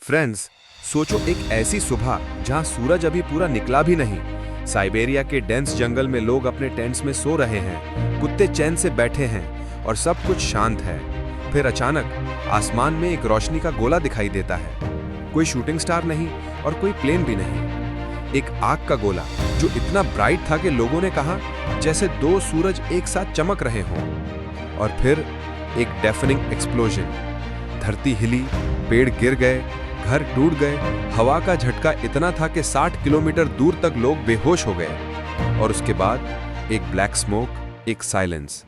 Friends, सोचो एक ऐसी सुबह जहां सूरज अभी पूरा निकला भी नहीं। साइबेरिया के डेंस जंगल में लोग अपने टेंट्स में सो रहे हैं, कुत्ते चैन से बैठे हैं और सब कुछ शांत है। फिर अचानक आसमान में एक रोशनी का गोला दिखाई देता है। कोई शूटिंग स्टार नहीं और कोई प्लेन भी नहीं, एक आग का गोला जो इतना ब्राइट था कि लोगों ने कहा जैसे दो सूरज एक साथ चमक रहे हों। और फिर एक डेफनिंग एक्सप्लोजन। धरती हिली, पेड़ गिर गए, घर टूट गए। हवा का झटका इतना था कि 60 किलोमीटर दूर तक लोग बेहोश हो गए। और उसके बाद एक ब्लैक स्मोक, एक साइलेंस।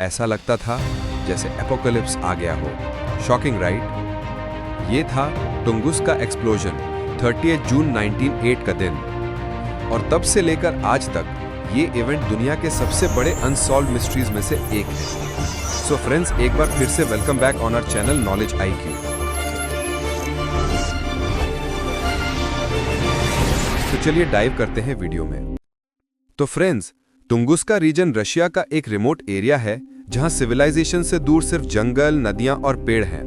ऐसा लगता था जैसे एपोकलिप्स आ गया हो। Shocking right? ये था टुंगुस्का एक्सप्लोजन, 30 जून 1908 का दिन। और तब से लेकर आज तक ये इवेंट दुनिया के सबसे बड़े अनसॉल्व्ड मिस्ट्रीज में से एक है। सो फ्रेंड्स, एक बार फिर से welcome back on our channel knowledge IQ। तो चलिए डाइव करते हैं वीडियो में। तो फ्रेंड्स, टुंगुस्का रीजन रशिया का एक रिमोट एरिया है जहां सिविलाइजेशन से दूर सिर्फ जंगल, नदियां और पेड़ हैं।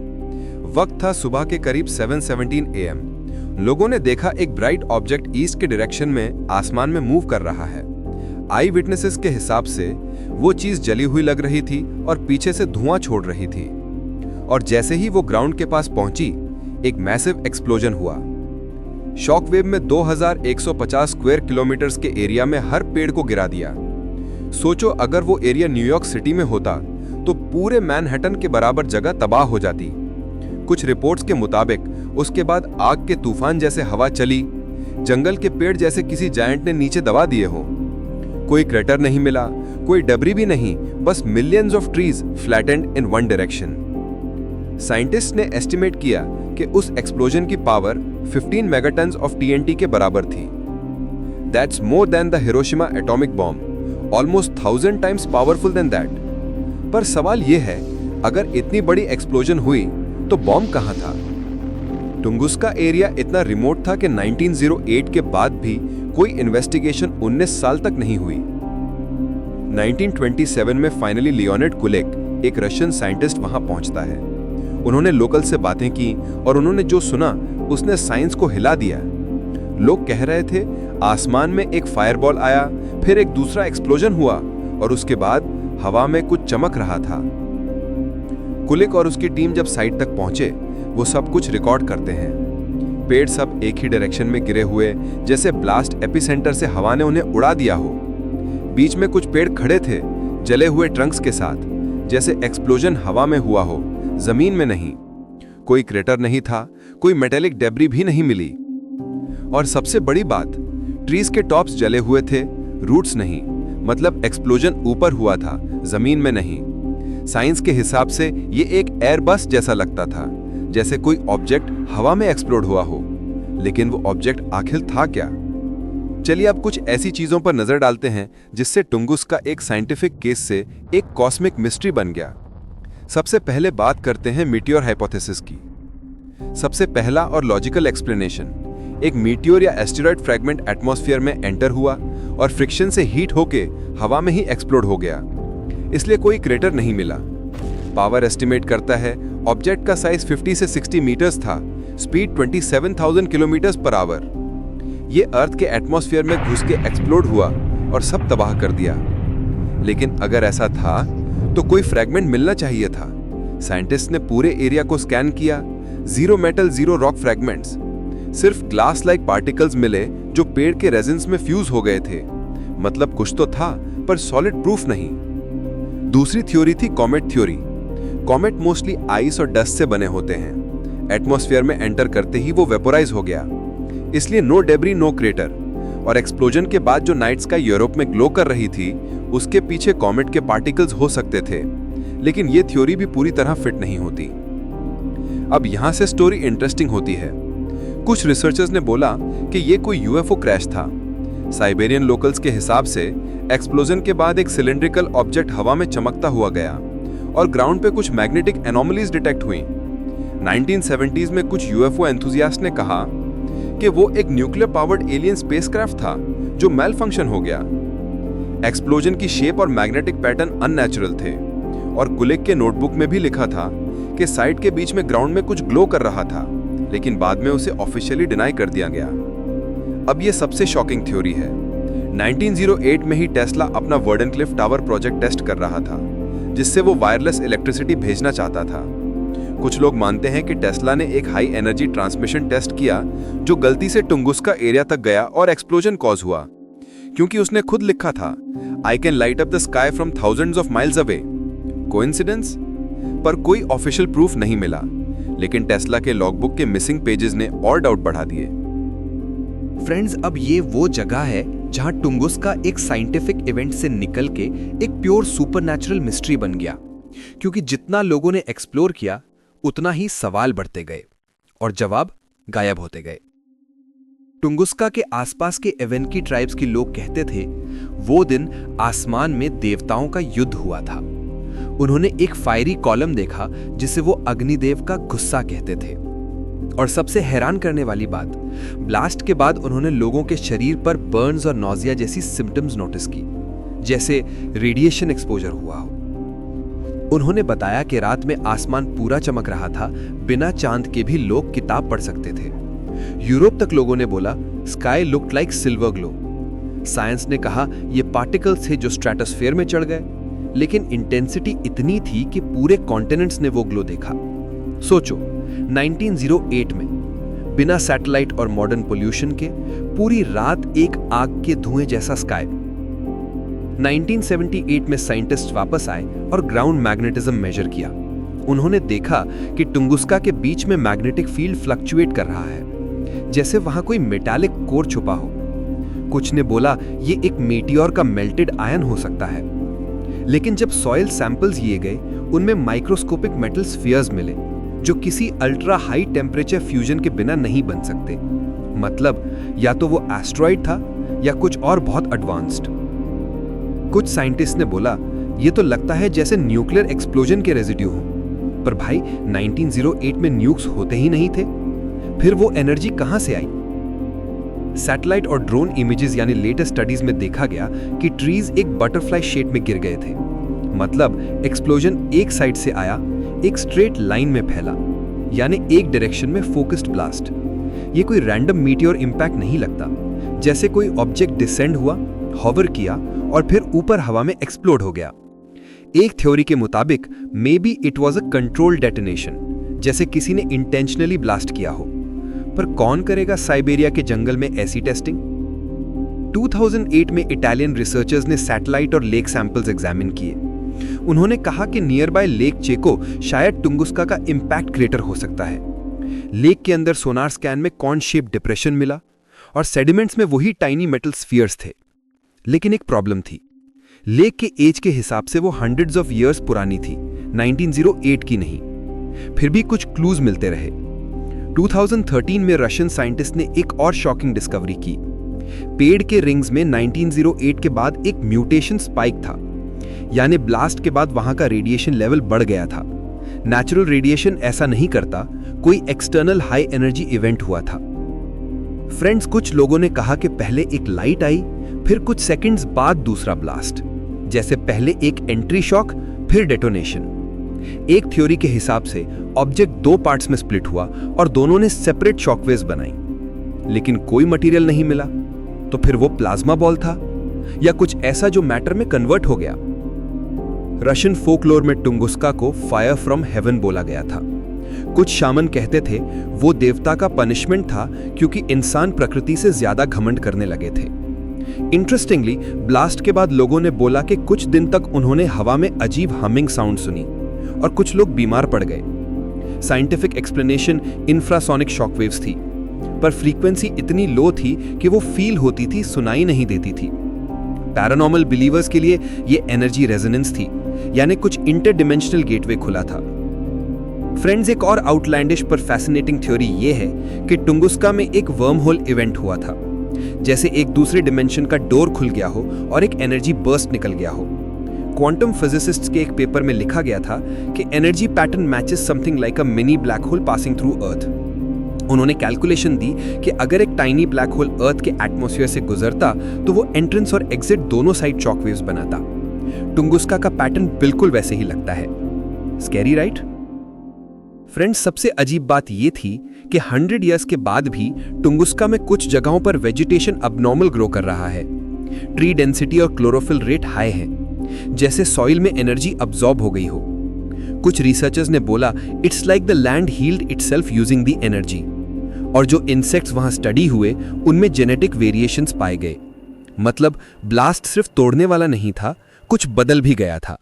वक्त था सुबह के करीब 7:17 AM। लोगों ने देखा एक ब्राइट ऑब्जेक्ट ईस्ट के डायरेक्शन में आसमान में मूव कर रहा है। आई विटनेसेस के हिसाब से वो चीज जली हुई लग रही थी और पीछे से धुआं छोड़ रही थी। और जैसे ही वो ग्राउंड के पास पहुंची, एक मैसिव एक्सप्लोजन हुआ। शॉकवेव में 2150 स्क्वायर किलोमीटर्स के एरिया में हर पेड़ को गिरा दिया। सोचो अगर वो एरिया न्यूयॉर्क सिटी में होता तो पूरे मैनहट्टन के बराबर जगह तबाह हो जाती। कुछ रिपोर्ट्स के मुताबिक उसके बाद आग के तूफान जैसे हवा चली, जंगल के पेड़ जैसे किसी जायंट ने नीचे दबा दिए हो। कोई क्रेटर नहीं मिला, कोई डबरी भी नहीं, बस millions of trees flattened in one direction. Scientist ने एस्टिमेट किया कि उस एक्सप्लोजन की पावर 15 मेगाटन्स ऑफ TNT के बराबर थी। That's more than the Hiroshima atomic bomb, almost 1000 times powerful than that. पर सवाल यह है, अगर इतनी बड़ी एक्सप्लोजन हुई तो बॉम्ब कहां था? टुंगुस्का एरिया इतना रिमोट था कि 1908 के बाद भी कोई इन्वेस्टिगेशन 19 साल तक नहीं हुई। 1927 में फाइनली लियोनिड कुलेक, एक रशियन साइंटिस्ट, वहां पहुंचता है। उन्होंने लोकल से बातें की और उन्होंने जो सुना उसने साइंस को हिला दिया। लोग कह रहे थे आसमान में एक फायरबॉल आया, फिर एक दूसरा एक्सप्लोजन हुआ और उसके बाद हवा में कुछ चमक रहा था। कुलिक और उसकी टीम जब साइट तक पहुंचे, वो सब कुछ रिकॉर्ड करते हैं। पेड़ सब एक ही डायरेक्शन में गिरे हुए, जैसे ब्लास्ट एपिसेंटर से हवा ने उन्हें उड़ा दिया हो। बीच में कुछ पेड़ खड़े थे, जले हुए ट्रंक्स के साथ, जैसे एक्सप्लोजन हवा में हुआ हो, जमीन में नहीं। कोई क्रेटर नहीं था, कोई मेटेलिक डेब्री भी नहीं मिली। और सबसे बड़ी बात, ट्रीज के टॉप्स जले हुए थे, रूट्स नहीं। मतलब एक्सप्लोजन ऊपर हुआ था, जमीन में नहीं। साइंस के हिसाब से ये एक एयरबस जैसा लगता था, जैसे कोई ऑब्जेक्ट हवा में एक्सप्लोड हुआ हो। लेकिन वो ऑब्जेक्ट आखिर था क्या? चलिए अब कुछ ऐसी चीजों पर नजर डालते हैं जिससे टुंगुस्का एक साइंटिफिक केस से एक कॉस्मिक मिस्ट्री बन गया। सबसे पहले बात करते हैं मीटियोर हाइपोथेसिस की। सबसे पहला और लॉजिकल एक्सप्लेनेशन, एक मीटियोर या एस्टेरॉयड फ्रैगमेंट एटमॉस्फेयर में एंटर हुआ और फ्रिक्शन से हीट होके हवा में ही एक्सप्लोड हो गया, इसलिए कोई क्रेटर नहीं मिला। पावर एस्टिमेट करता है ऑब्जेक्ट का साइज 50 से 60 मीटर्स था, स्पीड 27,000 किलोमीटर्स पर आवर। ये अर्थ के एटमॉस्फेयर में घुस के एक्सप्लोड हुआ और सब तबाह कर दिया। लेकिन अगर ऐसा था तो कोई फ्रैगमेंट मिलना चाहिए था। साइंटिस्ट ने पूरे एरिया को स्कैन किया, zero metal, zero rock fragments, सिर्फ ग्लास लाइक पार्टिकल्स मिले जो पेड़ के रेजिन्स में फ्यूज हो गए थे। मतलब कुछ तो था, पर सॉलिड प्रूफ नहीं। दूसरी थ्योरी थी comet theory. Comet mostly ice और डस्ट से बने होते हैं। एटमॉस्फेयर में एंटर करते ही वो वेपोराइज हो गया, इसलिए नो डेब्री, नो क्रेटर। और एक्सप्लोजन के बाद जो नाइट स्काई यूरोप में ग्लो कर रही थी, उसके पीछे कॉमेट के पार्टिकल्स हो सकते थे। लेकिन ये थ्योरी भी पूरी तरह फिट नहीं होती। अब यहां से स्टोरी इंटरेस्टिंग होती है। कुछ रिसर्चर्स ने बोला कि ये कोई UFO क्रैश था। साइबेरियन लोकल्स के हिसाब से एक्सप्लोजन के बाद एक सिलिंड्रिकल ऑब्जेक्ट हवा में चमकता हुआ गया और ग्राउंड पे कुछ मैग्नेटिक एनोमलीज डिटेक्ट हुई। 1970s में कुछ UFO एंथुसियास्ट ने कहा कि वो एक न्यूक्लियर पावर्ड एलियन स्पेसक्राफ्ट था जो मेल फंक्शन हो गया। एक्सप्लोजन की शेप और मैग्नेटिक पैटर्न अननेचुरल थे और कुलिक के नोटबुक में भी लिखा था कि साइट के बीच में ग्राउंड में कुछ ग्लो कर रहा था, लेकिन बाद में उसे ऑफिशियली डिनाई कर दिया गया। अब ये सबसे शॉकिंग थ्योरी है। 1908 में ही टेस्ला अपना वर्डेनक्लिफ टावर प्रोजेक्ट टेस्ट कर रहा था, जिससे वो वायरलेस इलेक्ट्रिसिटी भेजना चाहता था। कुछ लोग मानते हैं कि टेस्ला ने एक हाई एनर्जी ट्रांसमिशन टेस्ट किया जो गलती से टुंगुस्का एरिया तक गया और एक्सप्लोजन कॉज हुआ, क्योंकि उसने खुद लिखा था, I can light up the sky from thousands of miles away. Coincidence? पर कोई ऑफिशियल प्रूफ नहीं मिला, लेकिन टेस्ला के लॉगबुक के मिसिंग पेजेस ने और डाउट बढ़ा दिए। फ्रेंड्स, अब ये वो जगह है जहां टुंगुस्का एक साइंटिफिक इवेंट से निकल के एक प्योर सुपरनैचुरल मिस्ट्री बन गया, क्योंकि जितना लोगों ने एक्सप्लोर किया उतना ही सवाल बढ़ते गए और जवाब गायब होते गए। टुंगुस्का के आसपास के एवेनकी ट्राइब्स के लोग कहते थे वो दिन आसमान में देवताओं का युद्ध हुआ था। उन्होंने एक फायरी कॉलम देखा जिसे वो अग्निदेव का गुस्सा कहते थे। और सबसे हैरान करने वाली बात, ब्लास्ट के बाद उन्होंने लोगों के शरीर पर बर्न्स और नौजिया जैसी सिम्टम्स नोटिस की, जैसे रेडिएशन एक्सपोजर हुआ हो। उन्होंने बताया कि रात में आसमान पूरा चमक रहा था, बिना चांद के भी लोग किताब पढ़ सकते थे। यूरोप तक लोगों ने बोला sky looked like silver glow. Science ने कहा ये पार्टिकल्स थे जो स्ट्रेटोस्फेयर में चढ़ गए, लेकिन इंटेंसिटी इतनी थी कि पूरे कॉन्टिनेंट्स ने वो ग्लो देखा। सोचो, 1908 में बिना सैटेलाइट और मॉडर्न पोल्यूशन के पूरी रात एक आग के धुएं जैसा स्काई। 1978 में साइंटिस्ट वापस आए और ग्राउंड मैग्नेटिज्म मेजर किया। उन्होंने देखा कि टुंगुस्का के बीच में मैग्नेटिक फील्ड फ्लक्चुएट कर रहा है, जैसे वहां कोई मेटालिक कोर छुपा हो। कुछ ने बोला ये एक मीटियोर का मेल्टेड आयन हो सकता है। लेकिन जब सॉइल सैंपल्स लिए गए, उनमें माइक्रोस्कोपिक मेटल स्फीयर्स मिले जो किसी अल्ट्रा हाई टेम्परेचर फ्यूजन के बिना नहीं बन सकते। मतलब या तो वो एस्ट्रॉइड था या कुछ और बहुत एडवांस्ड। कुछ साइंटिस्ट ने बोला ये तो लगता है जैसे न्यूक्लियर एक्सप्लोजन के रेजिड्यू हो। पर भाई 1908 में न्यूक्स होते ही नहीं थे, फिर वो एनर्जी कहां से आई? सैटेलाइट और ड्रोन इमेजेस यानी लेटेस्ट स्टडीज में देखा गया कि ट्रीज एक बटरफ्लाई शेप में गिर गए थे। मतलब एक्सप्लोजन एक साइड से आया, एक स्ट्रेट लाइन में फैला, यानी एक डायरेक्शन में फोकस्ड ब्लास्ट। ये कोई रैंडम मीटियोर इंपैक्ट नहीं लगता, जैसे कोई ऑब्जेक्ट डिसेंड हुआ, हॉवर किया और फिर ऊपर हवा में एक्सप्लोड हो गया। एक थ्योरी के मुताबिक may be it was a control detonation, जैसे किसी ने इंटेंशनली ब्लास्ट किया हो। पर कौन करेगा साइबेरिया के जंगल में ऐसी टेस्टिंग? 2008 में इटालियन रिसर्चर्स ने सैटेलाइट और लेक सैंपल्स एग्जामिन किए। उन्होंने कहा कि नियर बाय लेक चेको शायद टुंगुस्का का इंपैक्ट क्रेटर हो सकता है। लेक के अंदर सोनार स्कैन में कॉर्न शेप डिप्रेशन मिला और सेडिमेंट्स में वही टाइनी मेटल स्फीयर्स थे। लेकिन एक प्रॉब्लम थी, लेक के एज के हिसाब से वो हंड्रेड्स ऑफ ईयर्स पुरानी थी, 1908 की नहीं। फिर भी कुछ क्लूज मिलते रहे। 2013 में रशियन साइंटिस्ट ने एक और शॉकिंग डिस्कवरी की। पेड़ के रिंग्स में 1908 के बाद एक म्यूटेशन स्पाइक था, यानी ब्लास्ट के बाद वहां का रेडिएशन लेवल बढ़ गया था। नेचुरल रेडिएशन ऐसा नहीं करता, कोई एक्सटर्नल हाई एनर्जी इवेंट हुआ था। फ्रेंड्स, कुछ लोगों ने कहा कि पहले एक लाइट आई, फिर कुछ सेकंड्स बाद दूसरा ब्लास्ट, जैसे पहले एक एंट्री शॉक फिर डेटोनेशन। एक थ्योरी के हिसाब से ऑब्जेक्ट दो पार्ट्स में स्प्लिट हुआ और दोनों ने सेपरेट शॉकवेव्स बनाई, लेकिन कोई मटेरियल नहीं मिला। तो फिर वो प्लाज्मा बॉल था या कुछ ऐसा जो मैटर में कन्वर्ट हो गया। रशियन फोकलोर में टुंगुस्का को फायर फ्रॉम हेवन बोला गया था। कुछ शामन कहते थे वो देवता का पनिशमेंट था क्योंकि इंसान प्रकृति से ज्यादा घमंड करने लगे थे। इंटरेस्टिंगली, ब्लास्ट के बाद लोगों ने बोला कि कुछ दिन तक उन्होंने हवा में अजीब हमिंग साउंड सुनी और कुछ लोग बीमार पड़ गए। साइंटिफिक एक्सप्लेनेशन इंफ्रासोनिक शॉकवेव्स थी, पर फ्रीक्वेंसी इतनी लो थी कि वो फील होती थी, सुनाई नहीं देती थी। पैरानॉर्मल बिलीवर्स के लिए ये एनर्जी रेजोनेंस थी, यानी कुछ इंटरडिमेंशनल गेटवे खुला था। फ्रेंड्स, एक और आउटलैंडिश पर फैसिनेटिंग थ्योरी ये है कि टुंगुस्का में एक वर्म होल इवेंट हुआ था, जैसे एक दूसरे डिमेंशन का डोर खुल गया हो और एक एनर्जी बर्स्ट निकल गया हो। क्वांटम फिजिसिस्ट्स के एक पेपर में लिखा गया था कि energy pattern matches something like a mini black hole passing through earth. उन्होंने कैलकुलेशन दी कि अगर एक टाइनी ब्लैक होल अर्थ के एटमॉस्फेयर से गुजरता तो वो एंट्रेंस और एग्जिट दोनों साइड शॉकवेव्स बनाता। टुंगुस्का का पैटर्न बिल्कुल वैसे ही लगता है। Scary, right? फ्रेंड्स, सबसे अजीब बात ये थी कि 100 इयर्स के बाद भी टुंगुस्का में कुछ जगहों पर वेजिटेशन अबनॉर्मल ग्रो कर रहा है। ट्री डेंसिटी और क्लोरोफिल रेट हाई है, जैसे सॉइल में एनर्जी अब्सॉर्ब हो गई हो। कुछ रिसर्चर्स ने बोला it's like the land healed itself using the energy. और जो इंसेक्ट्स वहां स्टडी हुए उनमें जेनेटिक वेरिएशंस पाए गए। मतलब ब्लास्ट सिर्फ तोड़ने वाला नहीं था, कुछ बदल भी गया था।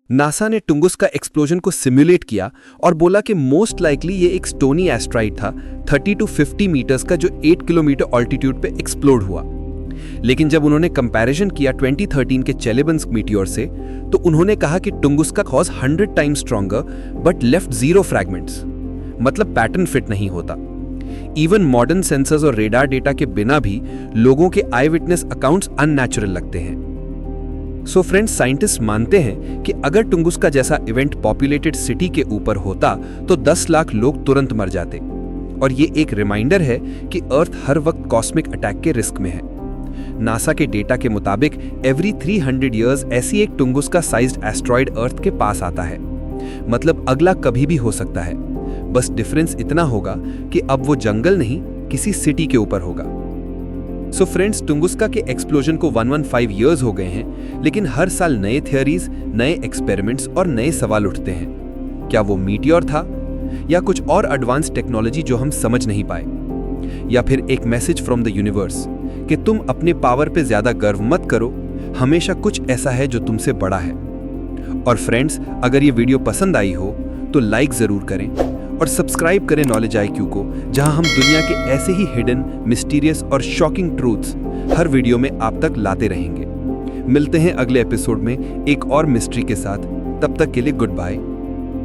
नासा ने टुंगुस्का एक्सप्लोजन को सिमुलेट किया और बोला कि मोस्ट लाइकली ये एक स्टोनी एस्ट्रॉइड था 30 to 50 मीटर्स का, जो 8 किलोमीटर ऑल्टीट्यूड पे एक्सप्लोड हुआ। लेकिन जब उन्होंने कंपैरिजन किया 2013 के चेलेबंस्क मीटियोर से, तो उन्होंने कहा कि Tunguska was 100 times stronger but left 0 fragments. मतलब पैटर्न फिट नहीं होता। इवन मॉडर्न सेंसर्स और रेडार डेटा के बिना भी लोगों के आई विटनेस अकाउंट्स अननेचुरल लगते हैं। सो फ्रेंड्स, साइंटिस्ट मानते हैं कि अगर टुंगुस्का जैसा इवेंट पॉपुलेटेड सिटी के ऊपर होता तो 10 लाख लोग तुरंत मर जाते। और ये एक रिमाइंडर है कि अर्थ हर वक्त कॉस्मिक अटैक के रिस्क में है। नासा के डेटा के मुताबिक एवरी 300 इयर्स ऐसी एक टुंगुस्का साइज्ड एस्ट्रॉइड अर्थ के पास आता है। मतलब अगला कभी भी हो सकता है। बस डिफरेंस इतना होगा कि अब वो जंगल नहीं, किसी सिटी के ऊपर होगा। सो फ्रेंड्स, टुंगुस्का के एक्सप्लोजन को 115 इयर्स हो गए हैं, लेकिन हर साल नए थियरीज, नए एक्सपेरिमेंट्स और नए सवाल उठते हैं। क्या वो मीटियोर था, या कुछ और एडवांस टेक्नोलॉजी जो हम समझ नहीं पाए, या फिर एक मैसेज फ्रॉम द यूनिवर्स कि तुम अपने पावर पे ज्यादा गर्व मत करो, हमेशा कुछ ऐसा है जो तुमसे बड़ा है। और फ्रेंड्स, अगर ये वीडियो पसंद आई हो तो लाइक जरूर करें और सब्सक्राइब करें नॉलेज IQ को, जहां हम दुनिया के ऐसे ही हिडन, मिस्टीरियस और शॉकिंग ट्रूथ्स हर वीडियो में आप तक लाते रहेंगे। मिलते हैं अगले एपिसोड में एक और मिस्ट्री के साथ। तब तक के लिए गुड बाय।